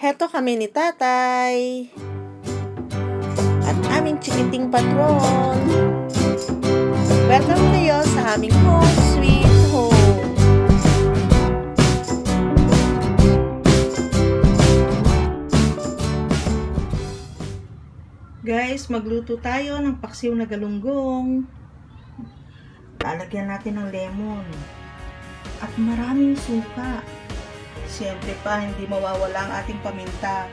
Heto kami ni Tatay at aming chikiting patron. Welcome kayo sa aming home sweet home. Guys, magluto tayo ng paksiw na galunggong. Lalagyan natin ng lemon at maraming suka. Siyempre pa, hindi mawawala ang ating paminta.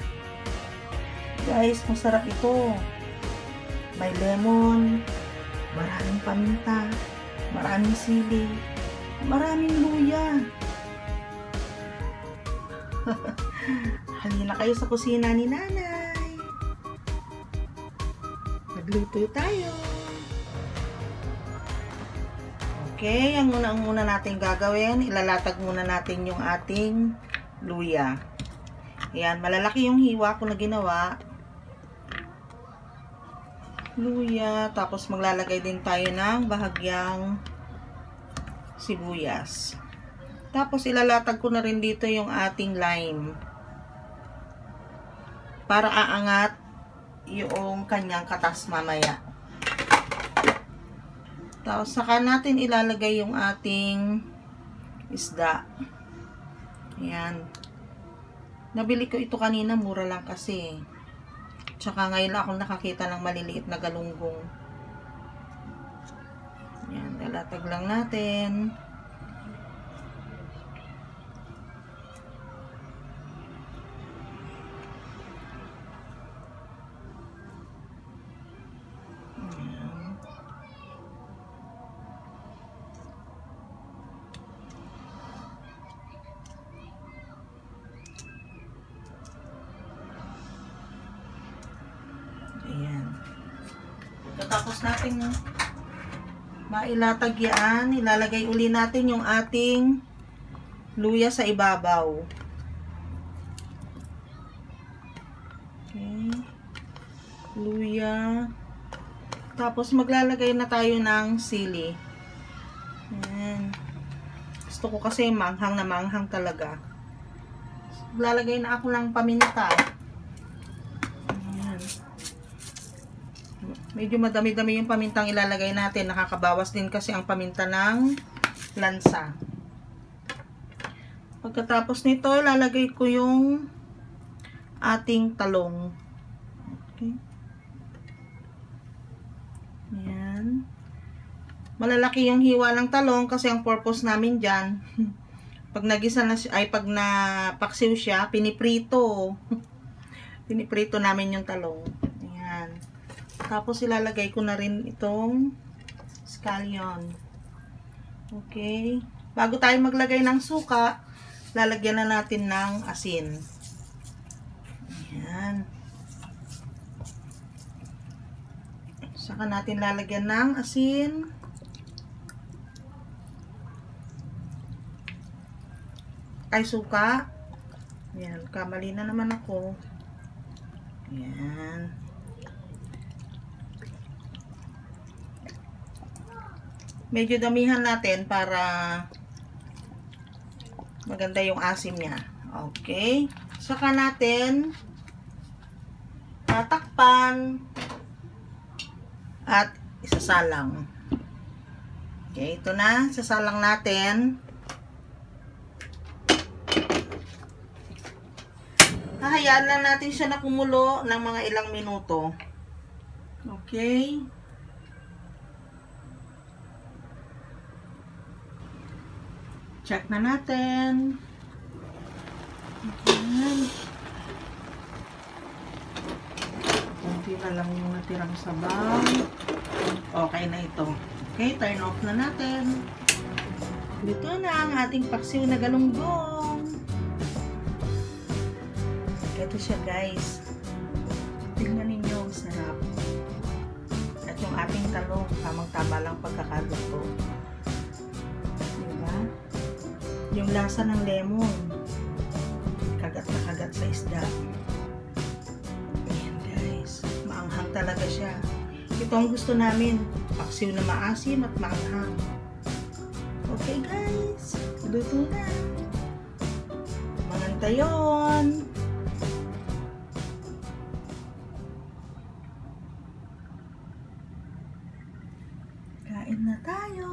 Guys, masarap ito. May lemon, maraming paminta, maraming sili, maraming luya. Halina kayo sa kusina ni Nanay. Magluto tayo. Okay, ang una natin gagawin, ilalatag muna natin yung ating luya. Ayan, malalaki yung hiwa ko na ginawa. Luya, tapos maglalagay din tayo ng bahagyang sibuyas. Tapos ilalatag ko na rin dito yung ating lime. Para aangat yung kanyang katas mamaya. Tapos saka natin ilalagay yung ating isda. Ayan. Nabili ko ito kanina, mura lang kasi. Tsaka ngayon ako nakakita ng maliliit na galunggong. Ayan, ilatag lang natin. Ayan. Pagkatapos natin mailatag yan, ilalagay uli natin yung ating luya sa ibabaw. Okay. Luya. Tapos maglalagay na tayo ng sili. Ayan. Gusto ko kasi manghang na manghang talaga. Maglalagay na ako ng paminta. Medyo madami-dami yung pamintang ilalagay natin. Nakakabawas din kasi ang paminta ng lansa. Pagkatapos nito, ilalagay ko yung ating talong. Okay. Ayan. Malalaki yung hiwa ng talong kasi ang purpose namin dyan, pag nagisa na ay pag napaksiw siya, piniprito. Piniprito namin yung talong. Ayan. Tapos ilalagay ko na rin itong scallion. Okay. Bago tayo maglagay ng suka, lalagyan na natin ng asin. Ayan. Saka natin lalagyan ng asin. Ay, suka. Ayan. Kamali na naman ako. Ayan. Medyo damihan natin para maganda yung asim niya. Okay. Saka natin tatakpan at isasalang. Okay, ito na. Sasalang natin. Hahayaan lang natin siya na kumulo ng mga ilang minuto. Okay. Check na natin. Ayan. Kunti na lang yung natirang sabaw. Okay na ito. Okay, turn off na natin. Dito na ang ating paksiw na galunggong. Ito siya, guys. Tingnan ninyo, sarap. At yung ating talong, tamang-tama lang pagkakaluto. Diba? Yung lasa ng lemon, kagat na kagat sa isda. Ayan, guys, maanghang talaga siya. Ito ang gusto namin, paksiw na maasim at maanghang. Okay, guys, luto na. Manganta yon. Kain na tayo.